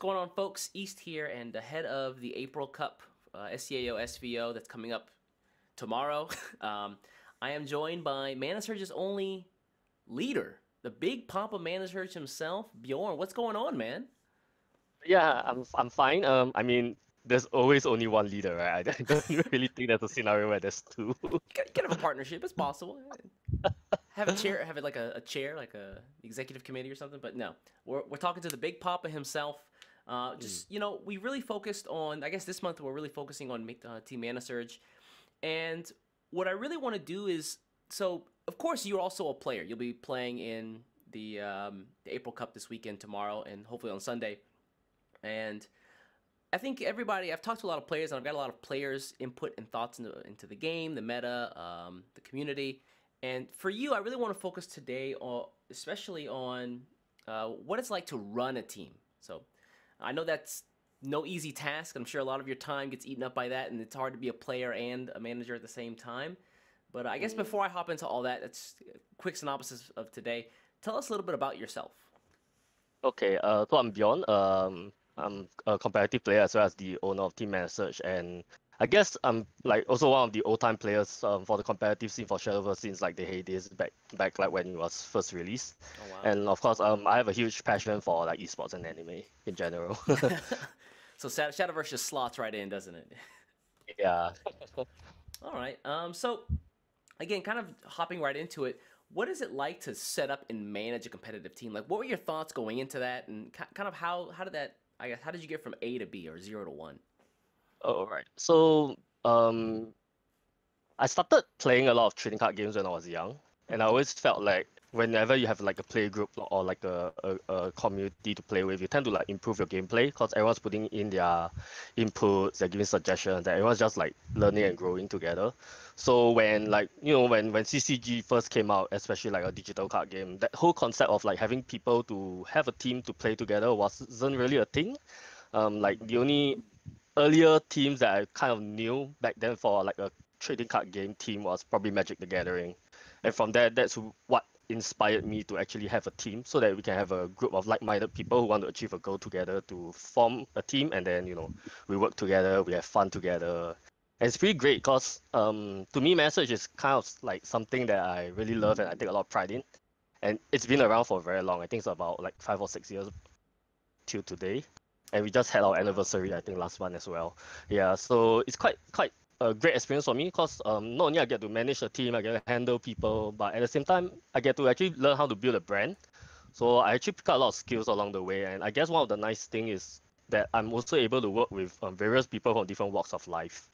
going on, folks? East here, and ahead of the April Cup, SEAO SVO that's coming up tomorrow, I am joined by Manasurge's only leader, the big papa Manasurge himself, Bjorn. What's going on, man? Yeah, I'm fine. I mean, there's always only one leader, right? I don't really think there's a scenario where there's two. You can have a partnership. It's possible. Have a chair, have it like a chair, like a executive committee or something. But no, we're talking to the big papa himself. Mm. We really focused on. I guess this month we're really focusing on Team Manasurge, and what I really want to do is so. Of course, you're also a player. You'll be playing in the April Cup this weekend, tomorrow, and hopefully on Sunday. And I think everybody. I've talked to a lot of players, and I've got a lot of players' input and thoughts into the game, the meta, the community. And for you, I really want to focus today on, especially on what it's like to run a team. So I know that's no easy task. I'm sure a lot of your time gets eaten up by that, and it's hard to be a player and a manager at the same time. But I guess Mm. before I hop into all that, that's a quick synopsis of today. Tell us a little bit about yourself. Okay, so I'm Bjorn. I'm a competitive player as well as the owner of Team Manasurge, and I guess I'm like also one of the old-time players for the competitive scene for Shadowverse since like the heydays back like when it was first released. Oh wow. And of course, I have a huge passion for like esports and anime in general. So Shadowverse just slots right in, doesn't it? Yeah. All right. So again, kind of hopping right into it, what is it like to set up and manage a competitive team? Like, what were your thoughts going into that, and kind of how did that? I guess how did you get from A to B or 0 to 1? All right. So I started playing a lot of trading card games when I was young, and I Mm-hmm. always felt like whenever you have like a play group or like a community to play with, you tend to like improve your gameplay because everyone's putting in their inputs, they're giving suggestions, that everyone's just like learning and growing together. So when like when CCG first came out, especially like a digital card game, that whole concept of like having people to have a team to play together wasn't really a thing. Like the only earlier teams that I kind of knew back then for like a trading card game team was probably Magic the Gathering. And from there, that's what inspired me to actually have a team so that we can have a group of like-minded people who want to achieve a goal together to form a team, and then we work together, we have fun together. And it's pretty great because to me message is kind of like something that I really love and I take a lot of pride in. And it's been around for very long. I think it's about like 5 or 6 years till today, and we just had Oh our wow. anniversary I think last month as well. Yeah, so it's quite a great experience for me because not only I get to manage a team, I get to handle people, but at the same time I get to actually learn how to build a brand. So I actually pick up a lot of skills along the way, and I guess one of the nice thing is that I'm also able to work with various people from different walks of life.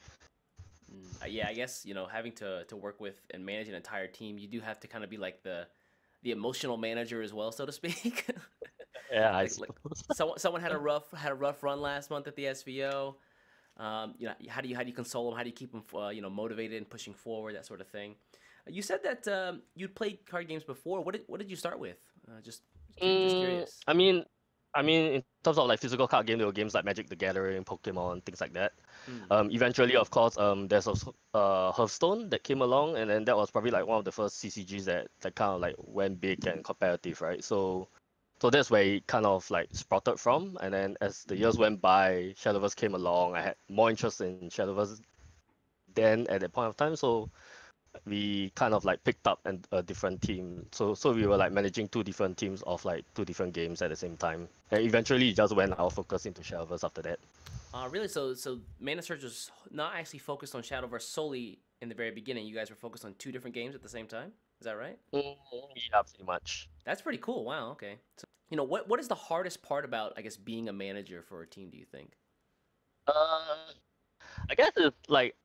Yeah, I guess having to work with and manage an entire team, you do have to kind of be like the emotional manager as well, so to speak. Yeah, I Like suppose. someone had a rough run last month at the SVO. How do you console them? How do you keep them motivated and pushing forward, that sort of thing? You said that you'd played card games before. What did you start with? Just curious. I mean, in terms of like physical card game, there were games like Magic the Gathering, Pokemon, things like that. Mm. Eventually, of course, there's also Hearthstone that came along, and then that was probably like one of the first CCGs that kind of like went big and competitive, right? So that's where it kind of like sprouted from. And then as the years went by, Shadowverse came along. I had more interest in Shadowverse then at that point of time. So we kind of like picked up a different team. So we were like managing two different teams of like two different games at the same time. And eventually, it just went our focus into Shadowverse after that. Really? So Mana Search was not actually focused on Shadowverse solely in the very beginning. You guys were focused on two different games at the same time. Is that right? Mm, yeah, pretty much. That's pretty cool. Wow. Okay. So, what is the hardest part about, I guess, being a manager for a team? Do you think? Uh, I guess it's like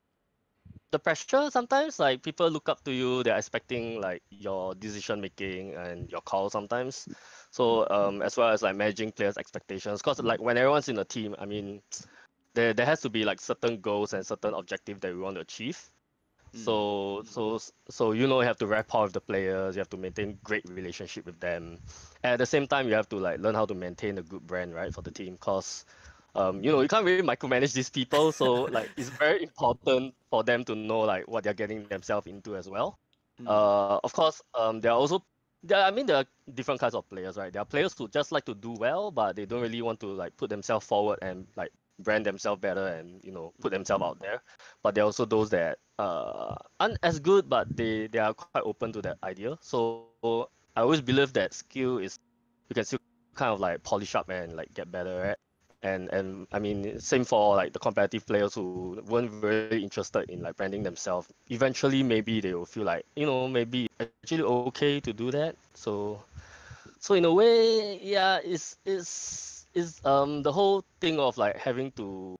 the pressure sometimes. Like people look up to you, they're expecting like your decision making and your call sometimes. So as well as like managing players' expectations. Because like when everyone's in a team, I mean, there has to be like certain goals and certain objectives that we want to achieve. Mm. So you have to rapport with the players, you have to maintain great relationship with them. At the same time, you have to like learn how to maintain a good brand, right, for the team. Cause you can't really micromanage these people, so like it's very important for them to know like what they're getting themselves into as well. Mm. Of course, there are also I mean, there are different kinds of players, right? There are players who just like to do well, but they don't really want to like put themselves forward and like brand themselves better and put themselves out there. But there are also those that aren't as good, but they are quite open to that idea. So I always believe that skill is you can still kind of like polish up and like get better at. And I mean, same for like the competitive players who weren't really interested in like branding themselves. Eventually, maybe they will feel like maybe actually okay to do that. So in a way, yeah, it's the whole thing of like having to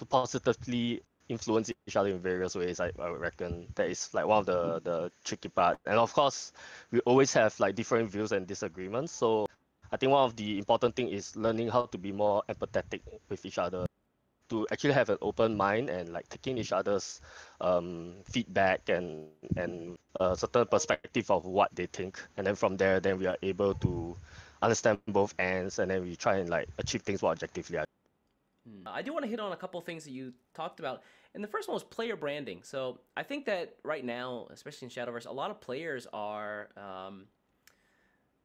positively influence each other in various ways. I would reckon that is like one of the tricky part. And of course, we always have like different views and disagreements. So I think one of the important thing is learning how to be more empathetic with each other, to actually have an open mind and like taking each other's feedback and a certain perspective of what they think, and then from there then we are able to understand both ends, and then we try and like achieve things more objectively. I do want to hit on a couple of things that you talked about. And the first one was player branding. So I think that right now, especially in Shadowverse, a lot of players are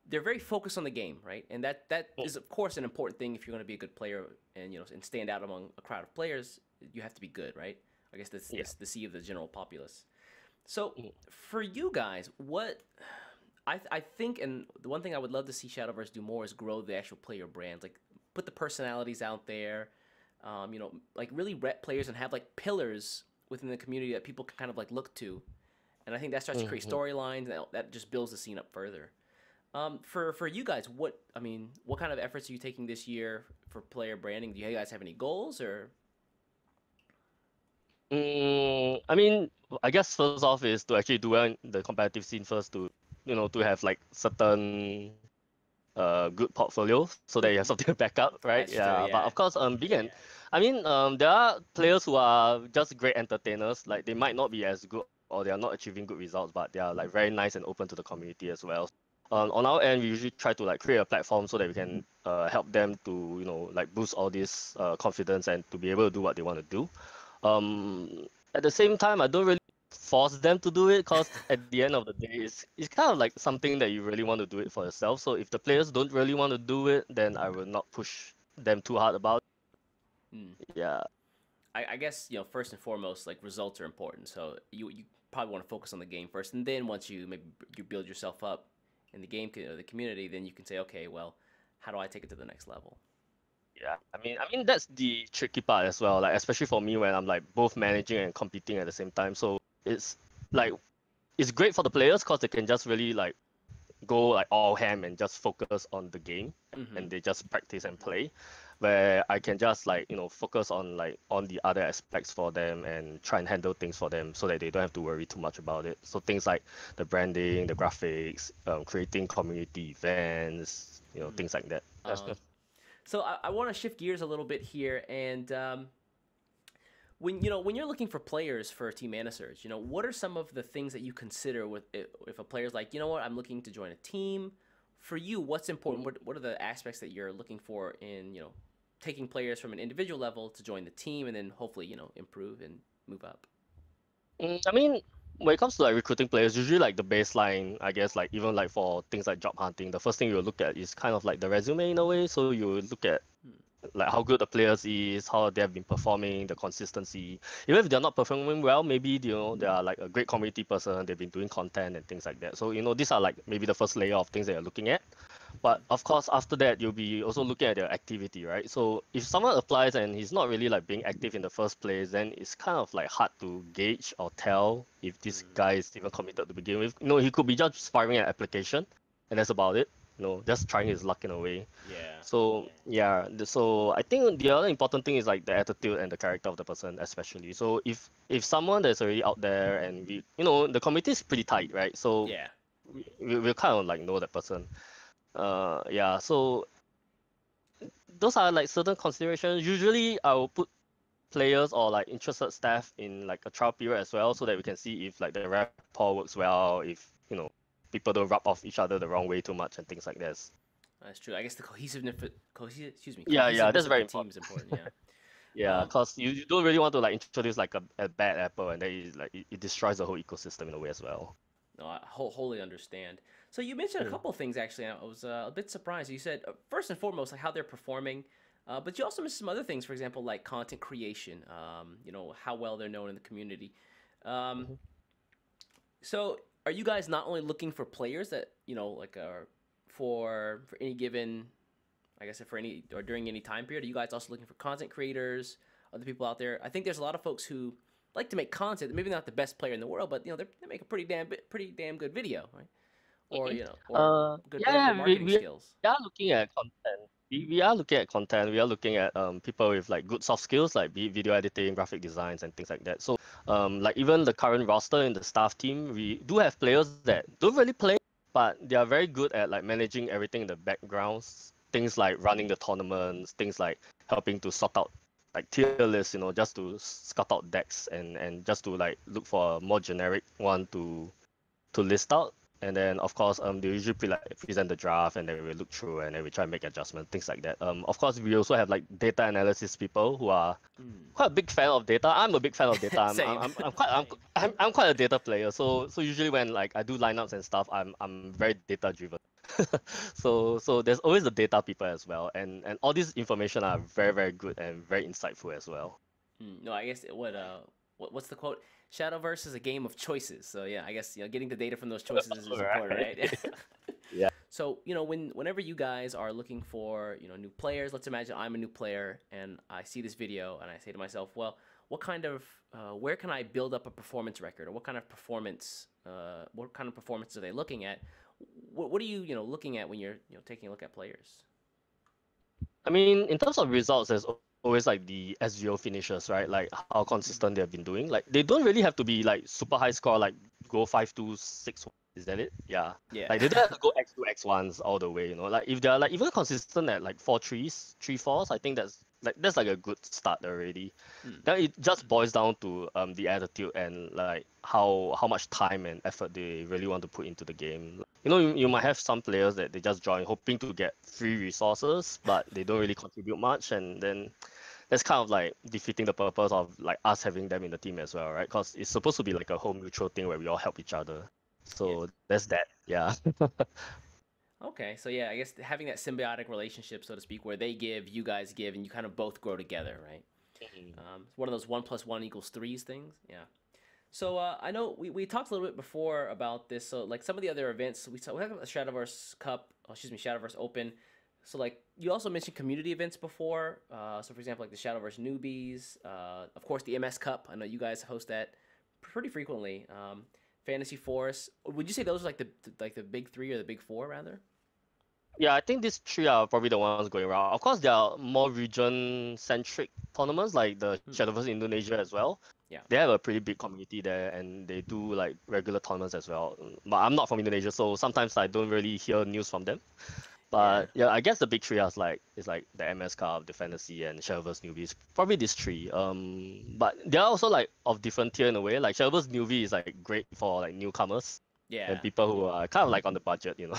they're very focused on the game, right? And that is of course an important thing if you're going to be a good player and and stand out among a crowd of players. You have to be good, right? I guess that's the sea of the general populace. So for you guys, what I think, and the one thing I would love to see Shadowverse do more is grow the actual player brands, like put the personalities out there, like really rep players and have like pillars within the community that people can kind of like look to, and I think that starts to create storylines, and that just builds the scene up further. For you guys, what kind of efforts are you taking this year for player branding? Do you guys have any goals or? I mean, I guess first off is to actually do well in the competitive scene first, to have like certain good portfolio so that you have something to back up, right? That's true, But yeah. of course, I mean, there are players who are just great entertainers. Like they might not be as good or they are not achieving good results, but they are like very nice and open to the community as well. On our end, we usually try to like create a platform so that we can help them to like boost all this confidence and to be able to do what they want to do. At the same time, I don't really force them to do it, because at the end of the day, it's kind of like something that you really want to do it for yourself. So if the players don't really want to do it, then I will not push them too hard about Hmm. it. Yeah. I guess first and foremost, like results are important. So you probably want to focus on the game first, and then once you maybe you build yourself up in the game, the community, then you can say, okay, well, how do I take it to the next level? Yeah, I mean that's the tricky part as well. Like especially for me when I'm like both managing and competing at the same time. So it's like it's great for the players because they can just really like go like all ham and just focus on the game, and Mm-hmm. they just practice and play, where I can just like focus on like on the other aspects for them and try and handle things for them so that they don't have to worry too much about it. So things like the branding, the graphics, creating community events, things like that. Um, so I want to shift gears a little bit here, and when you're looking for players for Team Manasurge, what are some of the things that you consider with if a player's like, what, I'm looking to join a team. For you, what's important? What are the aspects that you're looking for in taking players from an individual level to join the team, and then hopefully improve and move up? I mean, when it comes to like recruiting players, usually like the baseline, I guess, like even like for things like job hunting, the first thing you look at is kind of like the resume in a way. So you look at like how good the players is, how they have been performing, the consistency. Even if they're not performing well, maybe they are like a great community person, they've been doing content and things like that. So these are like maybe the first layer of things that you're looking at. But of course, after that, you'll be also looking at their activity, right? So if someone applies and he's not really like being active in the first place, then it's kind of like hard to gauge or tell if this guy is even committed to begin with. He could be just firing an application, and that's about it. Just trying his luck in a way. Yeah. So yeah, so I think the other important thing is like the attitude and the character of the person, especially. So if someone that's already out there and the community is pretty tight, right? So Yeah. we'll kind of like know that person. Yeah, so those are like certain considerations. Usually I will put players or like interested staff in like a trial period as well, so that we can see if like the rapport works well, if people don't rub off each other the wrong way too much and things like this. That's true. I guess the Yeah, cohesiveness that's of the very team important. is important. Yeah. Yeah, Um, because you don't really want to like introduce like a bad apple, and then it destroys the whole ecosystem in a way as well. no, I wholly understand. So you mentioned a Mm. couple of things actually. I was a bit surprised. You said first and foremost like how they're performing, but you also mentioned some other things. For example, like content creation. You know how well they're known in the community. Um, Mhm. so are you guys not only looking for players that you know like are for any given, I guess for any or during any time period? Are you guys also looking for content creators, other people out there? I think there's a lot of folks who like to make content. Maybe not the best player in the world, but you know they make a pretty damn good video, right? Or Mhm. you know, or good. They have Yeah, good marketing we skills. are looking at content. We are looking at content. We are looking at people with like good soft skills, like be it video editing, graphic designs, and things like that. So like even the current roster in the staff team, we do have players that don't really play, but they are very good at like managing everything in the backgrounds. Things like running the tournaments, things like helping to sort out like tier lists, you know, just to scout out decks and just to like look for a more generic one to list out. And then of course they usually present the draft and then we look through and then we try and make adjustments, things like that. Of course we also have like data analysis people who are Mm. quite a big fan of data. I'm a big fan of data. Same. I'm quite a data player. So usually when like I do lineups and stuff, I'm very data driven. So there's always the data people as well, and all this information are very good and very insightful as well. No, I guess what's the quote? Shadowverse is a game of choices. So yeah, I guess you know getting the data from those choices is important, Right. right? Yeah. So you know whenever you guys are looking for you know new players, let's imagine I'm a new player and I see this video and I say to myself, well, what kind of where can I build up a performance record, or what kind of performance are they looking at? What are you know looking at when you're you know taking a look at players? I mean, in terms of results, there's always like the SVO finishes, right? Like how Mhm. consistent they've been doing. Like they don't really have to be like super high score, like go 5-2-6. Is that it? Yeah. Yeah. Like they don't have to go X2 X1s all the way, you know. Like if they're like even consistent at like 4-3s, 3-4s, I think that's like a good start already. Hmm. Then it just boils down to the attitude and like how much time and effort they really want to put into the game. You know, you might have some players that they just join hoping to get free resources, but they don't really contribute much, and then that's kind of like defeating the purpose of like us having them in the team as well, right? Because it's supposed to be like a whole mutual thing where we all help each other. Yeah. So that's that. Yeah. Okay, so yeah, I guess having that symbiotic relationship, so to speak, where they give, you guys give, and you kind of both grow together, right? It's one of those 1+1 = 3s things. Yeah. So I know we talked a little bit before about this. So like some of the other events, we have the Shadowverse Cup, excuse me, Shadowverse Open. So like you also mentioned community events before. So for example, like the Shadowverse Newbies, of course the MS Cup. I know you guys host that pretty frequently. Fantasy Force. Would you say those are like the big three or the big four rather? Yeah, I think these three are probably the ones going around. Of course, there are more region-centric tournaments like the Hmm. Shadowverse Indonesia as well. Yeah. They have a pretty big community there, and they do like regular tournaments as well. But I'm not from Indonesia, so sometimes I don't really hear news from them. Yeah. But yeah, I guess the big three are like is like the MS Cup, the Fantasy, and Shadowverse Newbies. Probably these three. But they are also like of different tier in a way. Like Shadowverse Newbie is like great for like newcomers Yeah. and people who are kind of like on the budget, you know.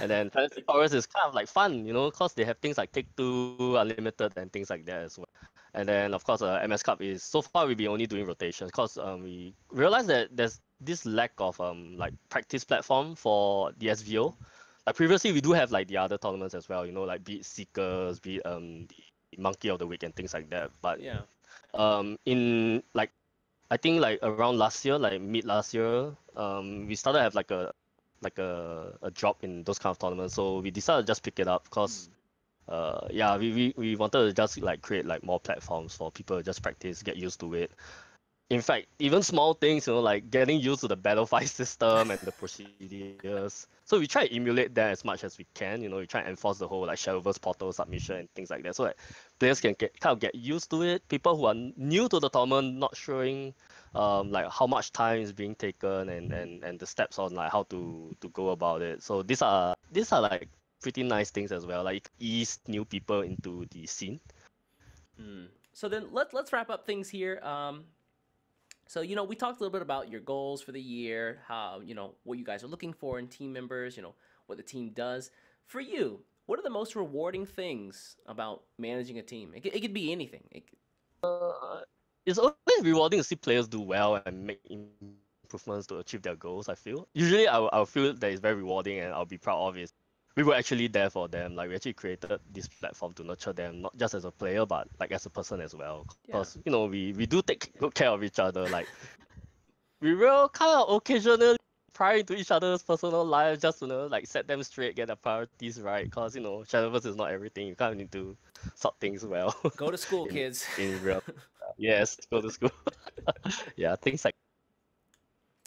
And then Fantasy Forest is kind of like fun, you know, because they have things like Take Two, Unlimited, and things like that as well. And then of course, MS Cup is so far we've been only doing rotations because we realized that there's this lack of like practice platform for the SVO. Like previously, we do have like the other tournaments as well, you know, like be it Seekers, be it the Monkey of the Week and things like that. But Yeah. in like I think like around last year, like mid last year, we started to have like a drop in those kind of tournaments. So we decided to just pick it up because Hmm. yeah, we wanted to just like create like more platforms for people to just practice, get used to it. In fact, even small things, you know, like getting used to the battle fight system and the procedures. So we try to emulate that as much as we can. You know, we try and enforce the whole like Shadowverse portal submission and things like that, so that players can kind of get used to it. People who are new to the tournament, not showing like how much time is being taken and the steps on like how to go about it. So these are like pretty nice things as well. Like ease new people into the scene. Hmm. So then let's wrap up things here. So you know we talked a little bit about your goals for the year, how you know what you guys are looking for in team members, you know what the team does. For you, what are the most rewarding things about managing a team? It could be anything. It's always rewarding to see players do well and make improvements improvements to achieve their goals. I feel usually I'll feel that it's very rewarding and I'll be proud of it. We were actually there for them. Like we actually created this platform to nurture them, not just as a player, but like as a person as well. Yeah. Because we do take good care of each other. Like we will kind of occasionally pry into each other's personal lives just to like set them straight, get their priorities right. Because Shadowverse is not everything. You kind of need to sort things well. Go to school, kids. In real. Yes, go to school. Yeah, things like.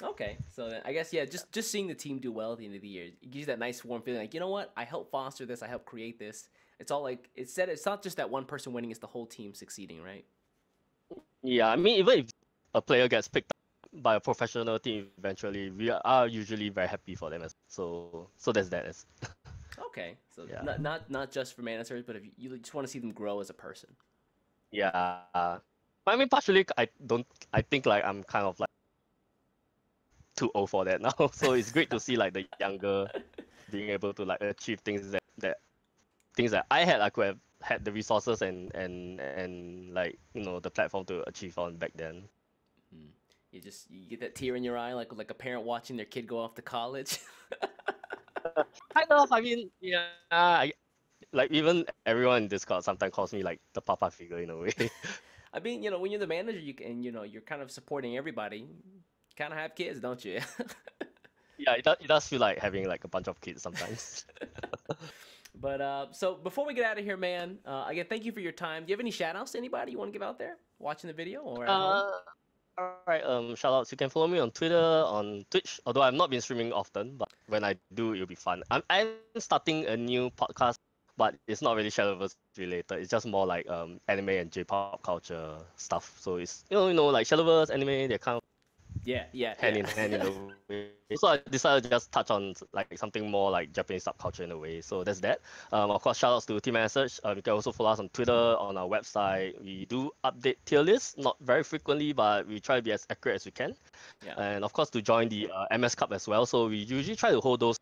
Okay, so then I guess just seeing the team do well at the end of the year, it gives you that nice warm feeling. Like, you know what? I helped foster this. I helped create this. It's all like it's not just that one person winning; it's the whole team succeeding, right? Yeah, I mean, even if a player gets picked up by a professional team eventually, we are usually very happy for them. So there's that. Okay, so Yeah. not just for Manasurge, but if you just want to see them grow as a person. Yeah. I mean, partially, I think like I'm kind of like too old for that now. So it's great to see like the younger being able to like achieve things that I had. I could have had the resources and like the platform to achieve on back then. You get that tear in your eye, like a parent watching their kid go off to college. Kind of. I mean, yeah. Like even everyone in Discord sometimes calls me like the papa figure in a way. I mean, when you're the manager, you're kind of supporting everybody. Kind of have kids, don't you? Yeah, it does feel like having like a bunch of kids sometimes. But so before we get out of here, man, again, thank you for your time. Do you have any shout-outs to anybody you want to give out there watching the video or at home? Alright, shoutouts. You can follow me on Twitter, on Twitch, although I've not been streaming often, but when I do, it'll be fun. I'm starting a new podcast, but it's not really Shadowverse related. It's just more like anime and J-pop culture stuff. So it's like Shadowverse, anime, they're kind of hand in hand in a way. So I decided to just touch on like something more like Japanese subculture in a way. So that's that. Of course, shout outs to Team Manasurge. You can also follow us on Twitter, on our website. We do update tier lists, not very frequently, but we try to be as accurate as we can. Yeah. And of course, to join the MS Cup as well. So we usually try to hold those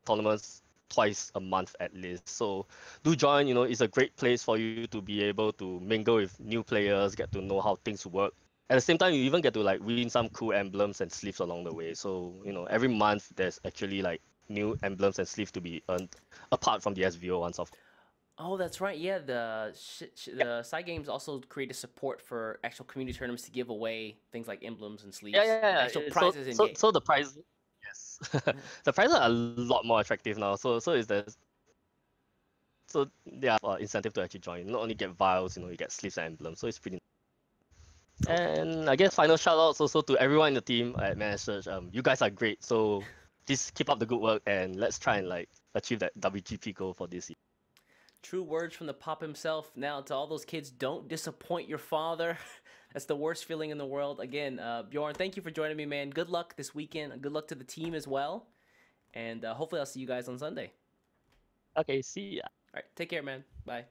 tournaments twice a month at least. So do join. It's a great place for you to be able to mingle with new players, get to know how things work. At the same time, you even get to like win some cool emblems and sleeves along the way. So every month there's actually like new emblems and sleeves to be earned apart from the SVO ones. Oh, that's right. Yeah, the side games also create a support for actual community tournaments to give away things like emblems and sleeves. Yeah. Actual prizes in game. So the prize, yes, the prizes are a lot more attractive now. So is there. So there are incentive to actually join. You not only get vials, you get sleeves and emblems. So it's pretty. And I guess final shout outs also to everyone in the team at Manasurge. You guys are great. So please keep up the good work and let's try and like achieve that WGP goal for this year. True words from the pop himself. Now to all those kids, don't disappoint your father. That's the worst feeling in the world. Again, Bjorn, thank you for joining me, man. Good luck this weekend. Good luck to the team as well. And hopefully I'll see you guys on Sunday. Okay, see ya. All right, take care, man. Bye.